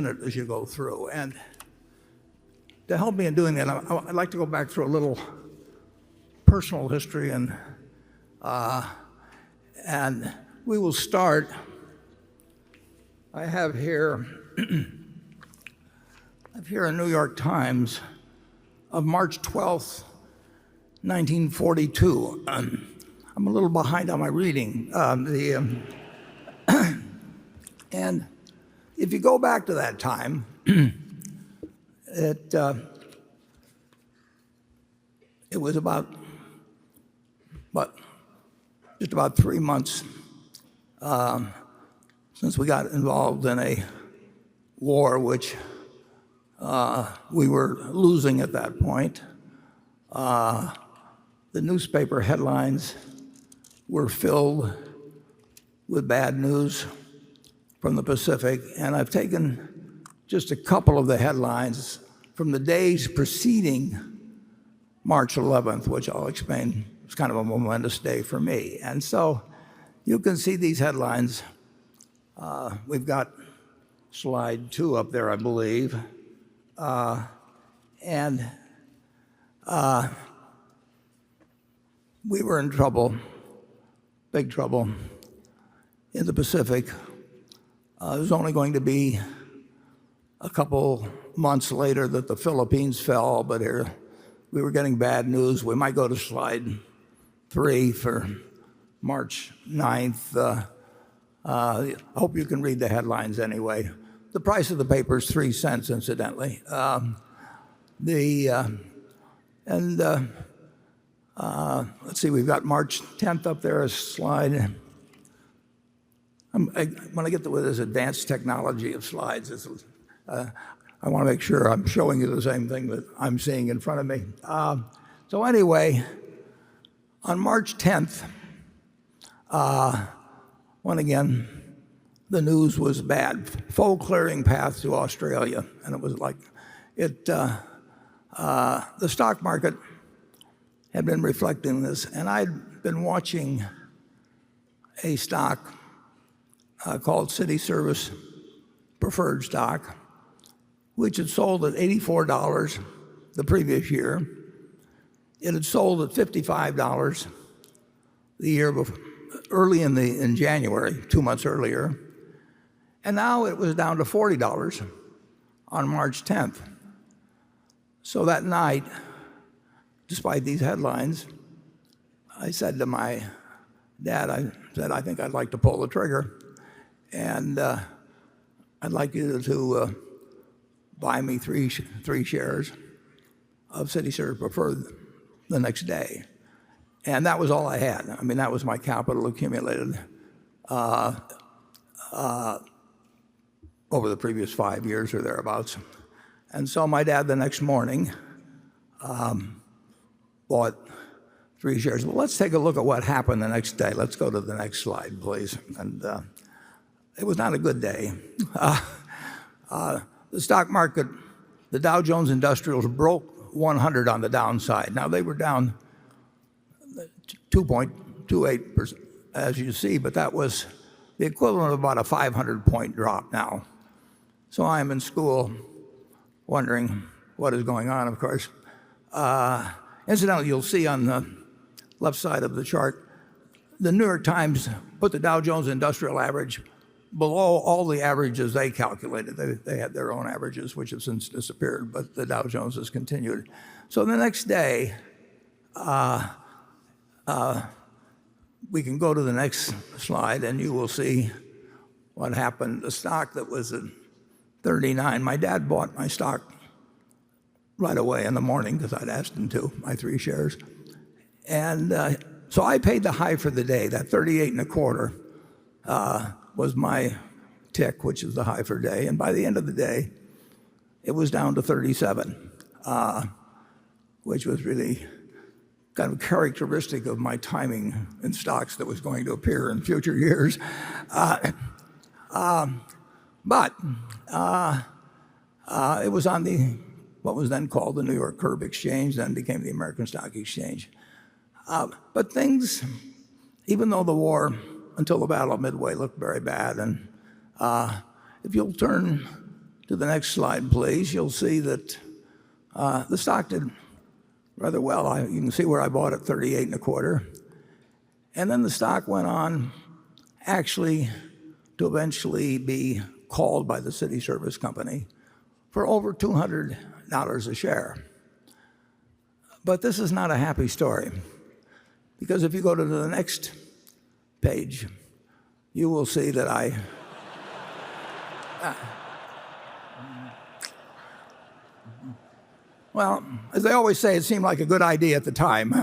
it as you go through. And to help me in doing that, I'd like to go back through a little personal history, and we will start. I have here a New York Times of March 12th, 1942. I'm a little behind on my reading. And if you go back to that time, it was about just about 3 months since we got involved in a war which we were losing at that point. The newspaper headlines were filled with bad news from the Pacific, and I've taken just a couple of the headlines from the days preceding March 11th, which I'll explain. It's kind of a momentous day for me. And so you can see these headlines. We've got slide 2 up there, I believe. And we were in trouble, big trouble, in the Pacific. It was only going to be a couple months later that the Philippines fell, but here we were getting bad news. We might go to slide 3 for March 9th. I hope you can read the headlines anyway. The price of the paper is 3 cents, incidentally. Let's see, we've got March 10th up there, a slide. When I get to this advanced technology of slides, I want to make sure I'm showing you the same thing that I'm seeing in front of me. So anyway, on March 10th, when again, the news was bad. Foe clearing path to Australia. And it was like, the stock market had been reflecting this. And I'd been watching a stock called City Service preferred stock, which had sold at $84 the previous year. It had sold at $55 the year before, early in January, 2 months earlier. And now it was down to $40 on March 10th. So that night, despite these headlines, I said to my dad, I think I'd like to pull the trigger. And I'd like you to buy me three shares of City Service Preferred the next day. And that was all I had. I mean, that was my capital accumulated over the previous 5 years or thereabouts. And so my dad the next morning bought 3 shares. Well, let's take a look at what happened the next day. Let's go to the next slide, please. And it was not a good day. The stock market, the Dow Jones Industrials broke 100 on the downside. Now they were down 2.28%, as you see, but that was the equivalent of about a 500-point drop now. So I am in school wondering what is going on, of course. Incidentally, you'll see on the left side of the chart, the New York Times put the Dow Jones Industrial Average below all the averages they calculated. They had their own averages, which have since disappeared, but the Dow Jones has continued. So the next day, we can go to the next slide, and you will see what happened. The stock that was at 39, my dad bought my stock right away in the morning because I'd asked him to, my 3 shares. And so I paid the high for the day. That 38 and a quarter was my tick, which is the high for day. And by the end of the day, it was down to 37, which was really kind of characteristic of my timing in stocks that was going to appear in future years. But it was on what was then called the New York Curb Exchange, then became the American Stock Exchange. But things, even though the war until the Battle of Midway looked very bad, and if you'll turn to the next slide, please, you'll see that the stock did rather well. You can see where I bought it, 38 and a quarter. And then the stock went on actually to eventually be called by the City Service Company for over $200 a share. But this is not a happy story, because if you go to the next page, you will see that well, as they always say, it seemed like a good idea at the time.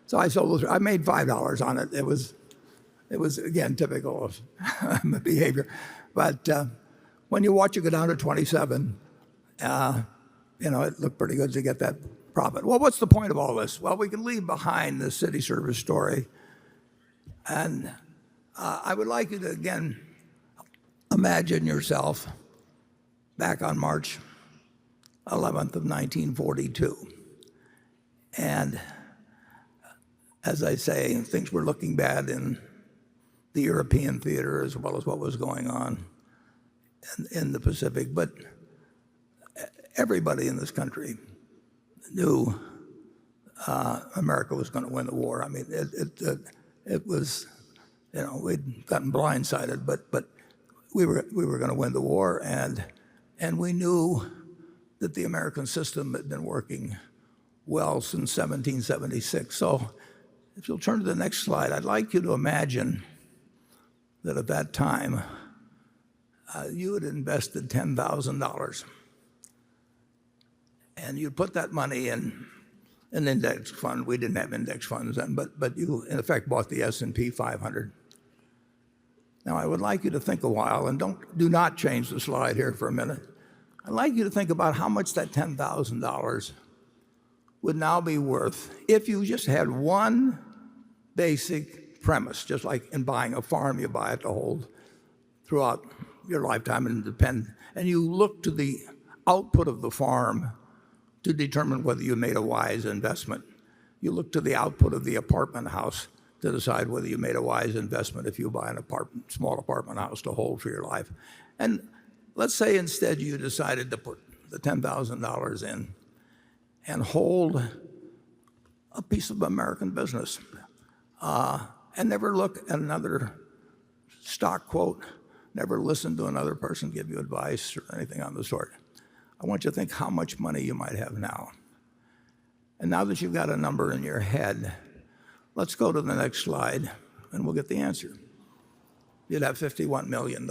So I sold. I made $5 on it. It was again typical of behavior. But when you watch it go down to 27, it looked pretty good to get that profit. Well, what's the point of all this? Well, we can leave behind the City Service story, and I would like you to again imagine yourself back on March 11th of 1942, and as I say, things were looking bad in the European theater as well as what was going on in the Pacific. But everybody in this country knew America was going to win the war. I mean, it was, we'd gotten blindsided, but we were going to win the war, and we knew that the American system had been working well since 1776. So if you'll turn to the next slide, I'd like you to imagine that at that time you had invested $10,000 and you put that money in an index fund. We didn't have index funds then, but you in effect bought the S&P 500. Now I would like you to think a while, and do not change the slide here for a minute. I'd like you to think about how much that $10,000 would now be worth if you just had one basic premise, just like in buying a farm, you buy it to hold throughout your lifetime and you look to the output of the farm to determine whether you made a wise investment. You look to the output of the apartment house to decide whether you made a wise investment if you buy an small apartment house to hold for your life. And let's say instead you decided to put the $10,000 in and hold a piece of American business and never look at another stock quote, never listen to another person give you advice or anything on the sort. I want you to think how much money you might have now. And now that you've got a number in your head, let's go to the next slide and we'll get the answer. You'd have $51 million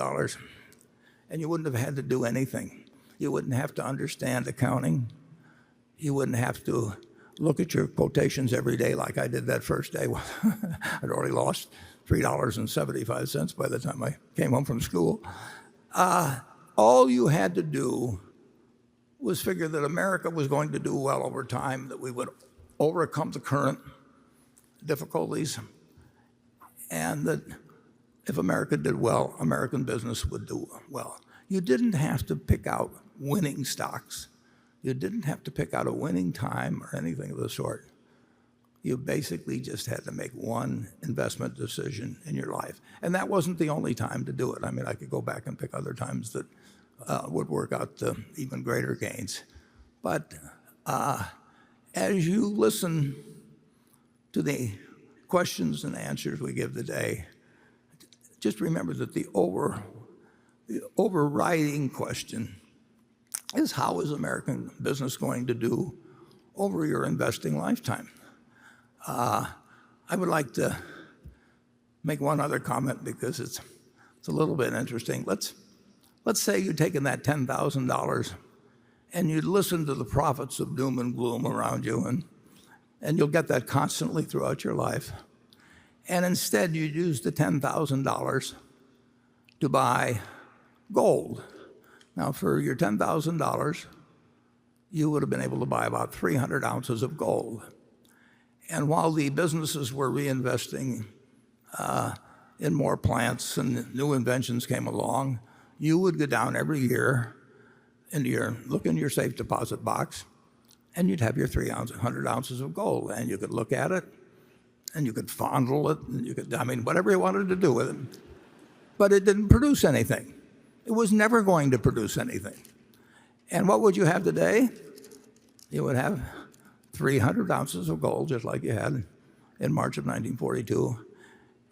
and you wouldn't have had to do anything. You wouldn't have to understand accounting. You wouldn't have to look at your quotations every day like I did that first day. I'd already lost $3.75 by the time I came home from school. All you had to do was figure that America was going to do well over time, that we would overcome the current difficulties, and that if America did well, American business would do well. You didn't have to pick out winning stocks. You didn't have to pick out a winning time or anything of the sort. You basically just had to make one investment decision in your life. And that wasn't the only time to do it. I mean, I could go back and pick other times that would work out to even greater gains. But as you listen to the questions and answers we give today, just remember that the overriding question is, how is American business going to do over your investing lifetime? I would like to make one other comment because it's a little bit interesting. Let's say you'd taken that $10,000 and you'd listen to the prophets of doom and gloom around you, and you'll get that constantly throughout your life. And instead you'd use the $10,000 to buy gold. Now, for your $10,000, you would have been able to buy about 300 ounces of gold. And while the businesses were reinvesting in more plants and new inventions came along, you would go down every year and look in your safe deposit box, and you'd have your 300 ounces of gold, and you could look at it, and you could fondle it, and whatever you wanted to do with it. But it didn't produce anything. It was never going to produce anything. And what would you have today? You would have 300 ounces of gold, just like you had in March of 1942,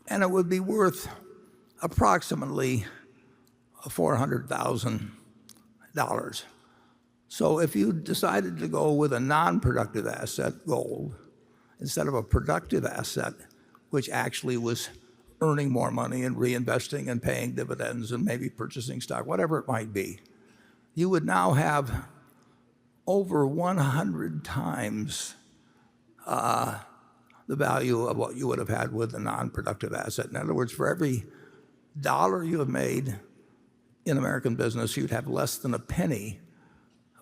and it would be worth approximately $400,000. So if you decided to go with a non-productive asset, gold, instead of a productive asset, which actually was earning more money and reinvesting and paying dividends and maybe purchasing stock, whatever it might be, you would now have over 100 times the value of what you would have had with a non-productive asset. In other words, for every dollar you have made in American business, you'd have less than a penny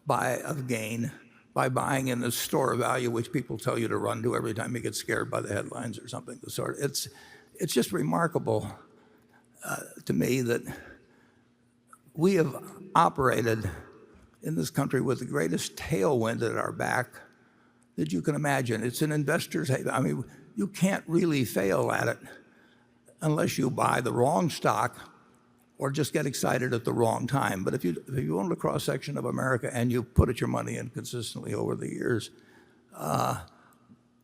of gain by buying in the store of value, which people tell you to run to every time you get scared by the headlines or something of the sort. It's just remarkable to me that we have operated in this country with the greatest tailwind at our back that you can imagine. It's an investor's haven. I mean, you can't really fail at it unless you buy the wrong stock or just get excited at the wrong time. But if you own a cross-section of America and you put your money in consistently over the years,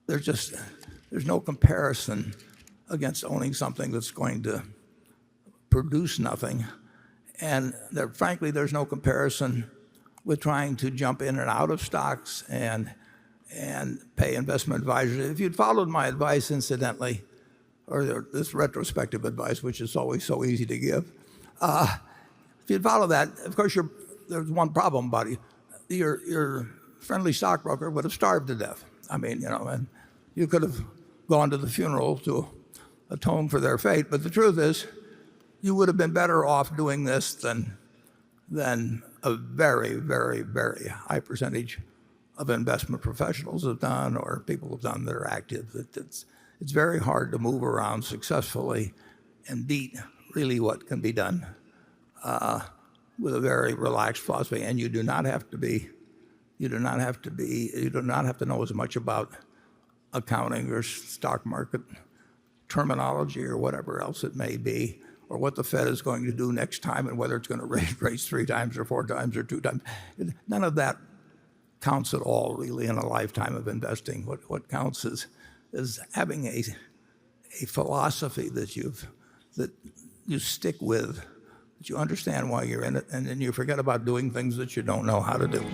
there's no comparison against owning something that's going to produce nothing. And frankly, there's no comparison with trying to jump in and out of stocks and pay investment advisors. If you'd followed my advice, incidentally, or this retrospective advice, which is always so easy to give, if you'd follow that, of course, there's one problem about it. Your friendly stockbroker would have starved to death. I mean, and you could have gone to the funeral to atone for their fate. But the truth is, you would have been better off doing this than a very, very, very high percentage of investment professionals have done or people have done that are active. It's very hard to move around successfully and beat really what can be done with a very relaxed philosophy. And you do not have to know as much about accounting or stock market terminology or whatever else it may be, or what the Fed is going to do next time and whether it's going to raise rates 3 times or 4 times or 2 times. None of that counts at all, really, in a lifetime of investing. What counts is having a philosophy that you stick with, that you understand why you're in it, and then you forget about doing things that you don't know how to do.